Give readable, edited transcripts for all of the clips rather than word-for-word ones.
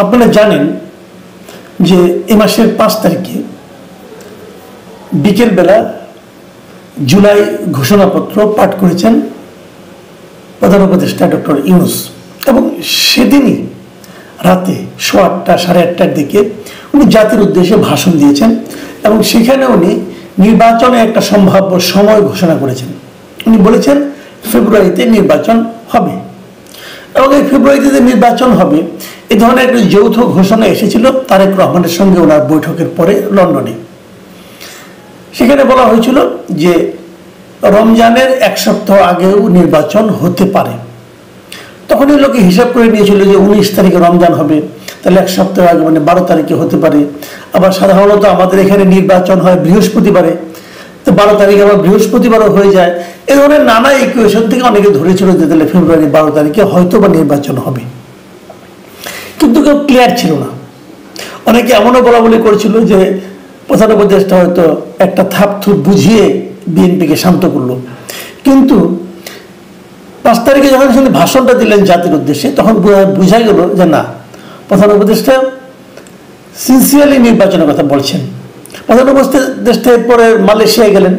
আপনারা জানেন যে এ মাসের 5 তারিখে বিকেলবেলা জুলাই ঘোষণাপত্র পাঠ করেছেন প্রধান উপদেষ্টা ডক্টর ইউনূস, এবং সেদিনই রাতে 8:30 সাড়ে 8টার দিকে উনি জাতির উদ্দেশ্যে ভাষণ দিয়েছেন এবং সেখানে উনি নির্বাচনে একটা সম্ভাব্য সময় ঘোষণা করেছেন। উনি বলেছেন ফেব্রুয়ারিতে নির্বাচন হবে, এবং এই ফেব্রুয়ারিতে নির্বাচন হবে এই ধরনের একটা যৌথ ঘোষণা এসেছিল তারেক রহমানের সঙ্গে ওনার বৈঠকের পরে লন্ডনে। সেখানে বলা হয়েছিল যে রমজানের 1 সপ্তাহ আগেও নির্বাচন হতে পারে। তখনই লোকে হিসাব করে নিয়েছিল যে 19 তারিখে রমজান হবে, তাহলে 1 সপ্তাহ আগে মানে 12 তারিখে হতে পারে। আবার সাধারণত আমাদের এখানে নির্বাচন হয় বৃহস্পতিবারে, তো 12 তারিখে আবার বৃহস্পতিবারও হয়ে যায়। এই ধরনের নানা ইকুয়েশন থেকে অনেকে ধরেছিল যে তাহলে ফেব্রুয়ারি 12 তারিখে হয়তো বা নির্বাচন হবে, কিন্তু কেউ ক্লিয়ার ছিল না। অনেকে এমনও বলা বলি করেছিল যে প্রধান উপদেষ্টা হয়তো একটা থাপথুপ বুঝিয়ে বিএনপিকে শান্ত করলো, কিন্তু 5 তারিখে যখন তিনি ভাষণটা দিলেন জাতির উদ্দেশ্যে তখন বোঝা গেল যে না, প্রধান উপদেষ্টা সিনসিয়ারলি নির্বাচনের কথা বলছেন। প্রধান উপদেষ্টা পরে মালয়েশিয়ায় গেলেন,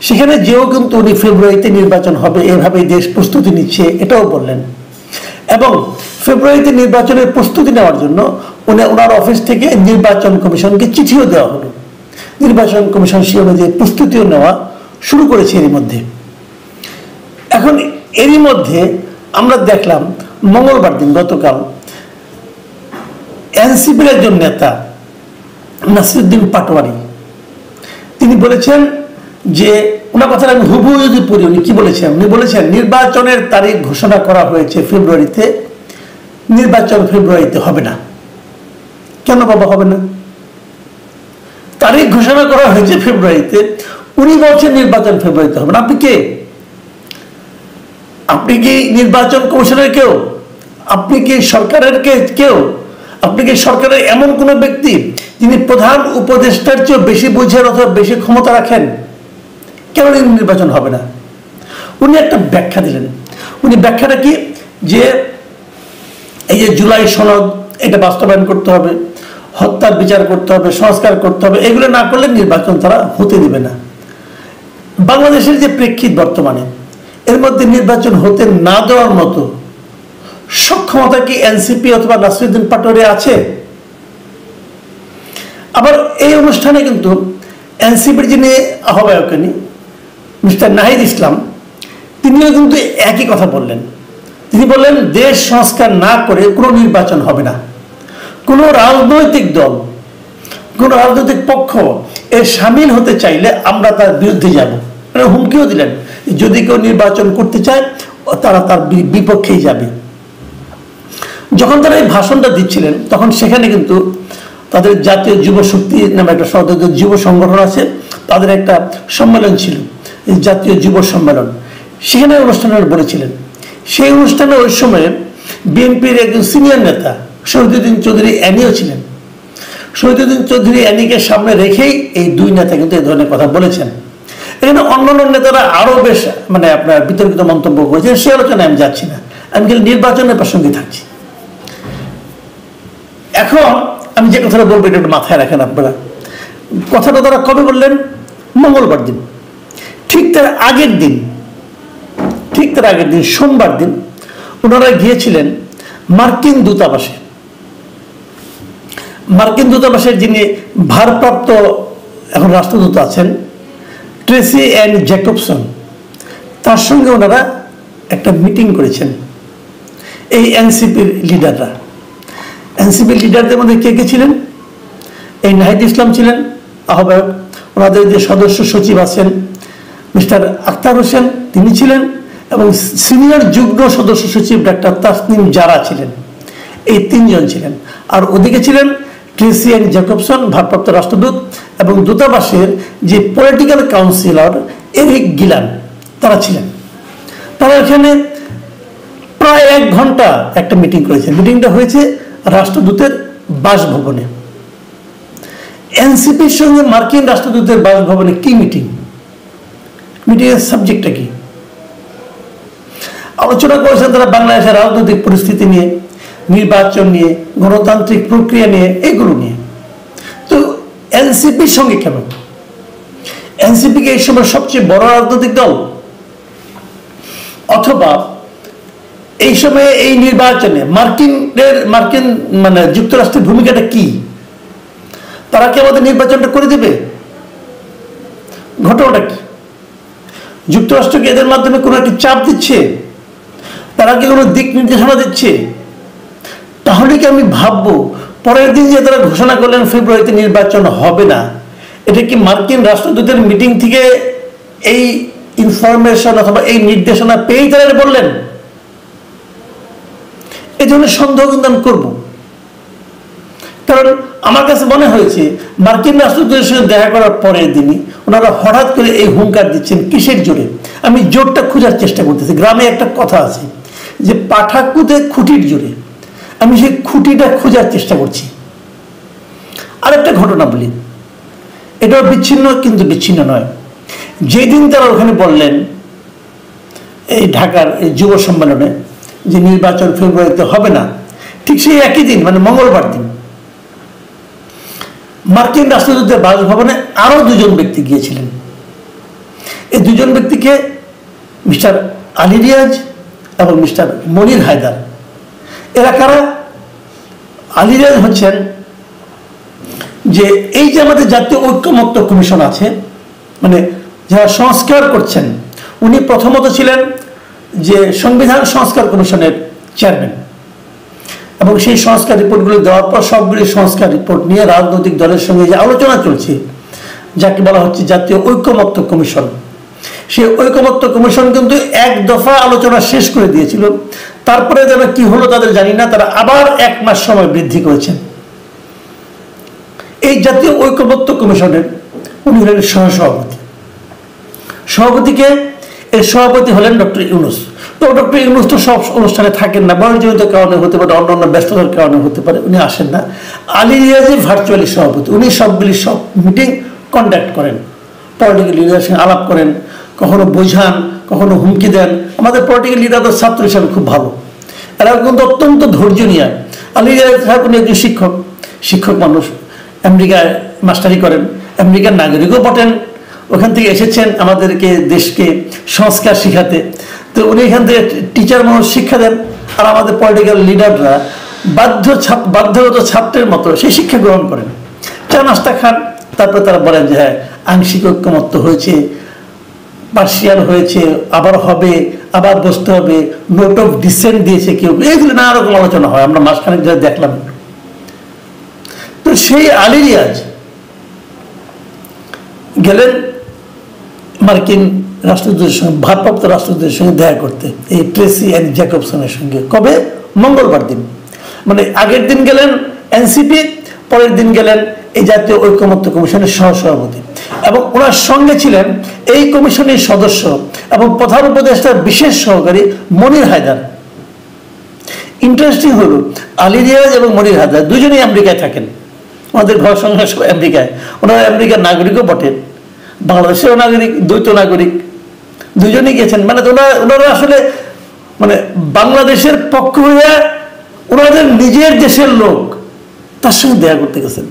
সেখানে যেও কিন্তু উনি ফেব্রুয়ারিতে নির্বাচন হবে এভাবেই দেশ প্রস্তুতি নিচ্ছে এটাও বললেন, এবং ফেব্রুয়ারিতে নির্বাচনের প্রস্তুতি নেওয়ার জন্য ওনার অফিস থেকে নির্বাচন কমিশনকে চিঠিও দেওয়া হলো। নির্বাচন কমিশন সে অনুযায়ী প্রস্তুতিও নেওয়া শুরু করেছে এরই মধ্যে। এখন এরই মধ্যে আমরা দেখলাম মঙ্গলবার দিন গতকাল এনসিপির একজন নেতা নাসিরউদ্দিন পাটোয়ারি তিনি বলেছেন যে, ওনার কথা আমি হুবহু যদি পড়ি, উনি কি বলেছেন? উনি বলেছেন নির্বাচনের তারিখ ঘোষণা করা হয়েছে ফেব্রুয়ারিতে, নির্বাচন ফেব্রুয়ারিতে হবে না। কেন বাবা হবে না? তারিখ ঘোষণা করা হয়েছে ফেব্রুয়ারিতে, উনি বলছেন নির্বাচন ফেব্রুয়ারিতে হবে না। আপনি কে? আপনি কি নির্বাচন কমিশনের কেউ? আপনি কি সরকারের কেউ? আপনি কি সরকারের এমন কোন ব্যক্তি যিনি প্রধান উপদেষ্টার চেয়ে বেশি বোঝেন অথবা বেশি ক্ষমতা রাখেন? কেন নির্বাচন হবে না? উনি একটা ব্যাখ্যা দিলেন। উনি ব্যাখ্যাটা কি, যে এই যে জুলাই সনদ এটা বাস্তবায়ন করতে হবে, হত্যার বিচার করতে হবে, সংস্কার করতে হবে, এগুলো না করলে নির্বাচন তারা হতে দেবে না। বাংলাদেশের যে প্রেক্ষিত বর্তমানে, এর মধ্যে নির্বাচন হতে না দেওয়ার মতো সক্ষমতা কি এনসিপি অথবা নাসিরউদ্দিন পাটোয়ারি আছে? আবার এই অনুষ্ঠানে কিন্তু এনসিপির যিনি আহ্বায়ক মিস্টার নাহিদ ইসলাম, তিনিও কিন্তু একই কথা বললেন। তিনি বললেন দেশ সংস্কার না করে কোনো নির্বাচন হবে না। কোনো রাজনৈতিক দল, কোনো রাজনৈতিক পক্ষ এর সামিল হতে চাইলে আমরা তার বিরুদ্ধে যাব। মানে হুমকিও দিলেন, যদি কেউ নির্বাচন করতে চায় তারা তার বিপক্ষেই যাবে। যখন তারা এই ভাষণটা দিচ্ছিলেন তখন সেখানে কিন্তু তাদের জাতীয় যুব শক্তি নামে একটা যুব সংগঠন আছে, তাদের একটা সম্মেলন ছিল, জাতীয় যুব সম্মেলন। সেখানে অনুষ্ঠানে বলেছিলেন, সেই অনুষ্ঠানে ওই সময়ে বিএনপির একজন সিনিয়র নেতা শহীদুদ্দিন চৌধুরী অ্যানিও ছিলেন। শহীদুদ্দিন চৌধুরী অ্যানিকে সামনে রেখেই এই দুই নেতা কিন্তু এই ধরনের কথা বলেছেন। এখানে অন্যান্য নেতারা আরো বেশ মানে আপনার বিতর্কিত মন্তব্য করেছেন, সে আলোচনায় আমি যাচ্ছি না, আমি কিন্তু নির্বাচনের প্রসঙ্গে থাকছি। এখন আমি যে কথাটা বলবো এটা একটু মাথায় রাখেন আপনারা। কথাটা তারা কবে বললেন? মঙ্গলবার দিন। ঠিক তার আগের দিন সোমবার দিন ওনারা গিয়েছিলেন মার্কিন দূতাবাসে। মার্কিন দূতাবাসের যিনি ভারপ্রাপ্ত এখন রাষ্ট্রদূত আছেন ট্রেসি অ্যান জ্যাকবসন, তার সঙ্গে ওনারা একটা মিটিং করেছেন এই এনসিপির লিডাররা। এনসিপির লিডারদের মধ্যে কে কে ছিলেন? এই নাহিদ ইসলাম ছিলেন আহ্বায়ক, ওনাদের যে সদস্য সচিব আছেন মিস্টার আখতার হোসেন তিনি ছিলেন, এবং সিনিয়র যুগ্ম সদস্য সচিব ডাক্তার তাসনিম জারা ছিলেন। এই 3 জন ছিলেন। আর ওদিকে ছিলেন ট্রেসি অ্যান জ্যাকবসন ভারপ্রাপ্ত রাষ্ট্রদূত, এবং দূতাবাসের যে পলিটিক্যাল কাউন্সিলর এরিক গিলান তারা ছিলেন। তারা এখানে প্রায় 1 ঘন্টা একটা মিটিং করেছেন। মিটিংটা হয়েছে রাষ্ট্রদূতের বাসভবনে। এনসিপির সঙ্গে মার্কিন রাষ্ট্রদূতের বাসভবনে কি মিটিং? মিটিংয়ের সাবজেক্টটা কি? আলোচনা করেছেন তারা বাংলাদেশের রাজনৈতিক পরিস্থিতি নিয়ে, নির্বাচন নিয়ে, গণতান্ত্রিক প্রক্রিয়া নিয়ে, এগুলো নিয়ে। তো এনসিপির সঙ্গে কেন? এনসিপিকে এই সময় সবচেয়ে বড় রাজনৈতিক দল, অথবা এই সময়ে এই নির্বাচনে মার্কিন মানে যুক্তরাষ্ট্রের ভূমিকাটা কি? তারা কি আমাদের নির্বাচনটা করে দেবে? ঘটনাটা কি? যুক্তরাষ্ট্রকে এদের মাধ্যমে কোনো একটি চাপ দিচ্ছে? তারা কি কোনো দিক নির্দেশনা দিচ্ছে? তাহলে কি আমি ভাববো পরের দিন যে তারা ঘোষণা করলেন ফেব্রুয়ারিতে নির্বাচন হবে না, এটা কি মার্কিন রাষ্ট্রদূতের মিটিং থেকে এই ইনফরমেশন অথবা এই নির্দেশনা পেয়েই তারা বললেন? এই ধরনের সন্দেহ কিন্তু আমি করবো। কারণ আমার কাছে মনে হয়েছে মার্কিন রাষ্ট্রদূতের সঙ্গে দেখা করার পরের দিনই ওনারা হঠাৎ করে এই হুঙ্কার দিচ্ছেন। কিসের জোরে? আমি জোরটা খোঁজার চেষ্টা করতেছি। গ্রামে একটা কথা আছে যে পাঠা কুদে খুঁটির জোরে। আমি সেই খুঁটিটা খোঁজার চেষ্টা করছি। আরেকটা ঘটনা বলি, এটাও বিচ্ছিন্ন কিন্তু বিচ্ছিন্ন নয়। যেদিন তারা ওখানে বললেন এই ঢাকার এই যুব সম্মেলনে যে নির্বাচন ফেব্রুয়ারিতে হবে না, ঠিক সেই একই দিন মানে মঙ্গলবার দিন মার্কিন রাষ্ট্রদূতের বাসভবনে আরো দুজন ব্যক্তি গিয়েছিলেন। এই দুজন ব্যক্তিকে মিস্টার আলী রিয়াজ এবং মিস্টার মনির হায়দার। এরা কারা? আলী রিয়াজ হচ্ছেন যে এই যে আমাদের জাতীয় ঐক্যমত্য কমিশন আছে, মানে যারা সংস্কার করছেন, উনি প্রথমত ছিলেন যে সংবিধান সংস্কার কমিশনের চেয়ারম্যান, এবং সেই সংস্কার রিপোর্টগুলি দেওয়ার পর সবগুলি সংস্কার রিপোর্ট নিয়ে রাজনৈতিক দলের সঙ্গে যে আলোচনা চলছে, যাকে বলা হচ্ছে জাতীয় ঐক্যমত্য কমিশন, সেই ঐক্যমত্য কমিশন কিন্তু এক দফা আলোচনা শেষ করে দিয়েছিল। তারপরে যেন কি হলো তাদের জানি না, তারা আবার 1 মাস সময় বৃদ্ধি করেছেন। এই জাতীয় ঐক্যমত্য কমিশনের উনি হলেন সহসভাপতি। সভাপতিকে এর সভাপতি হলেন ডক্টর ইউনূস। তো ডক্টর ইউনূস তো সব অনুষ্ঠানে থাকেন না, বয়সজনিত কারণে হতে পারে, অন্যান্য ব্যস্ততার কারণে হতে পারে, উনি আসেন না। আলী রিয়াজি ভার্চুয়ালি সভাপতি, উনি সব মিটিং কন্ডাক্ট করেন, পলিটিক্যাল লিডারের সঙ্গে আলাপ করেন, কখনো বোঝান, কখনো হুমকি দেন। আমাদের পলিটিক্যাল লিডারদের ছাত্র হিসাবে খুব ভালো, এরা কিন্তু অত্যন্ত ধৈর্য নিয়ে। আলী রিয়াজ সাহেব উনি একজন শিক্ষক মানুষ, আমেরিকায় মাস্টারি করেন, আমেরিকার নাগরিকও বটেন, ওখান থেকে এসেছেন আমাদেরকে দেশকে সংস্কার শিখাতে। তো উনি এখান থেকে টিচার মানুষ শিক্ষা দেন, আর আমাদের পলিটিক্যাল লিডাররা বাধ্যগত ছাত্রের মতো সেই শিক্ষা গ্রহণ করেন, চা নাস্তা খান, তারপরে তারা বলেন যে হ্যাঁ আংশিক ঐক্যমত্য হয়েছে, পার্সিয়াল হয়েছে, আবার হবে, আবার বসতে হবে, নোট অফ ডিসেন্ট দিয়েছে কেউ, এগুলো নানা রকম আলোচনা হয়, আমরা মাসখানেক ধরে দেখলাম। তো সেই আলী রিয়াজ গেলেন মার্কিন রাষ্ট্রদূতের সঙ্গে, ভারপ্রাপ্ত রাষ্ট্রদূতের সঙ্গে দেখা করতে, এই ট্রেসি অ্যান্ড জ্যাকবসনের সঙ্গে। কবে? মঙ্গলবার দিন। মানে আগের দিন গেলেন এনসিপি, পরের দিন গেলেন এই জাতীয় ঐক্যমত্য কমিশনের সহসভাপতি, এবং ওনার সঙ্গে ছিলেন এই কমিশনের সদস্য এবং প্রধান উপদেষ্টার বিশেষ সহকারী মনির হায়দার। ইন্টারেস্টিং হলো আলী রিয়াজ এবং মনির হায়দার দুজনেই আমেরিকায় থাকেন, আমাদের ঘর সংসার সব আমেরিকায়। ওনারা আমেরিকার নাগরিকও বটেন, বাংলাদেশেরও নাগরিক, দ্বৈত নাগরিক, দুজনেই গেছেন। মানে ওনারা আসলে মানে বাংলাদেশের পক্ষ হয়ে ওনাদের নিজের দেশের লোক তার সঙ্গে দেখা করতে গেছেন।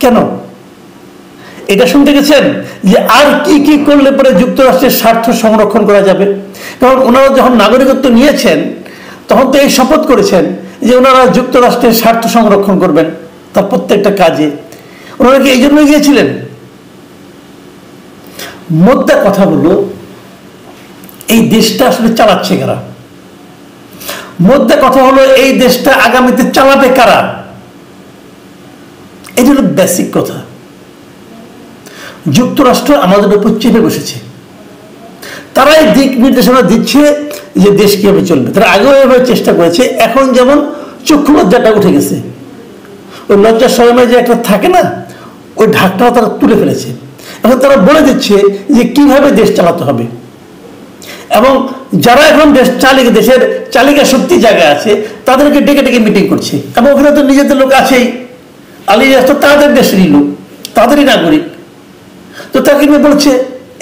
কেন? এটা শুনতে গেছেন যে আর কি কি করলে পরে যুক্তরাষ্ট্রের স্বার্থ সংরক্ষণ করা যাবে। কারণ ওনারা যখন নাগরিকত্ব নিয়েছেন তখন তো এই শপথ করেছেন যে ওনারা যুক্তরাষ্ট্রের স্বার্থ সংরক্ষণ করবেন তার প্রত্যেকটা কাজে। ওনারা কি এই জন্য গিয়েছিলেন? মোদ্দা কথা হলো এই দেশটা আসলে চালাচ্ছে কারা? মোদ্দা কথা হলো এই দেশটা আগামীতে চালাবে কারা? এই হলো বেসিক কথা। যুক্তরাষ্ট্র আমাদের উপর চেপে বসেছে, তারাই দিক নির্দেশনা দিচ্ছে যে দেশ কিভাবে চলবে। তারা আগেও এভাবে চেষ্টা করেছে, এখন যেমন চক্ষু লজ্জাটা উঠে গেছে, ওই লজ্জার সময় যে একটা থাকে না, ওই ঢাকটাও তারা তুলে ফেলেছে। এখন তারা বলে দিচ্ছে যে কিভাবে দেশ চালাতে হবে, এবং যারা এখন দেশের চালিকা শক্তি জায়গায় আছে তাদেরকে ডেকে ডেকে মিটিং করছে। এবং ওখানে তো নিজেদের লোক আছেই, আলী রিয়াজ তো তাদের দেশেরই লোক, তাদেরই নাগরিক, তো তাকে নিয়ে বলছে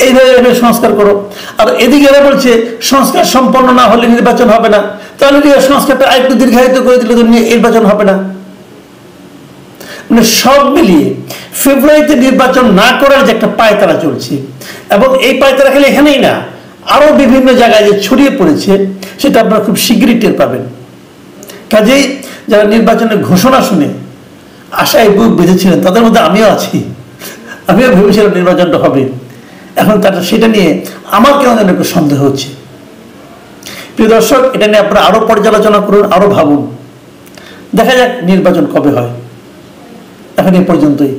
এইভাবে সংস্কার করো। আর এদিকে এরা বলছে সংস্কার সম্পন্ন না হলে নির্বাচন হবে না। তাহলে সংস্কারটা আরেকটু দীর্ঘায়িত করে দিলে তো নির্বাচন হবে না। মানে সব মিলিয়ে ফেব্রুয়ারিতে নির্বাচন না করার যে একটা পায়তারা চলছে, এবং এই পায়তারা খালি এখানেই না, আরো বিভিন্ন জায়গায় যে ছড়িয়ে পড়েছে, সেটা আপনারা খুব শীঘ্রই টের পাবেন। কাজেই যারা নির্বাচনের ঘোষণা শুনে আশায় বুক বেঁধেছিলেন, তাদের মধ্যে আমিও আছি। আমিও ভেবেছিলাম নির্বাচনটা হবে, এখন তারা সেটা নিয়ে আমার কেন যেন একটু সন্দেহ হচ্ছে। প্রিয় দর্শক, এটা নিয়ে আপনারা আরো পর্যালোচনা করুন, আরো ভাবুন, দেখা যাক নির্বাচন কবে হয়। এখন এ পর্যন্তই।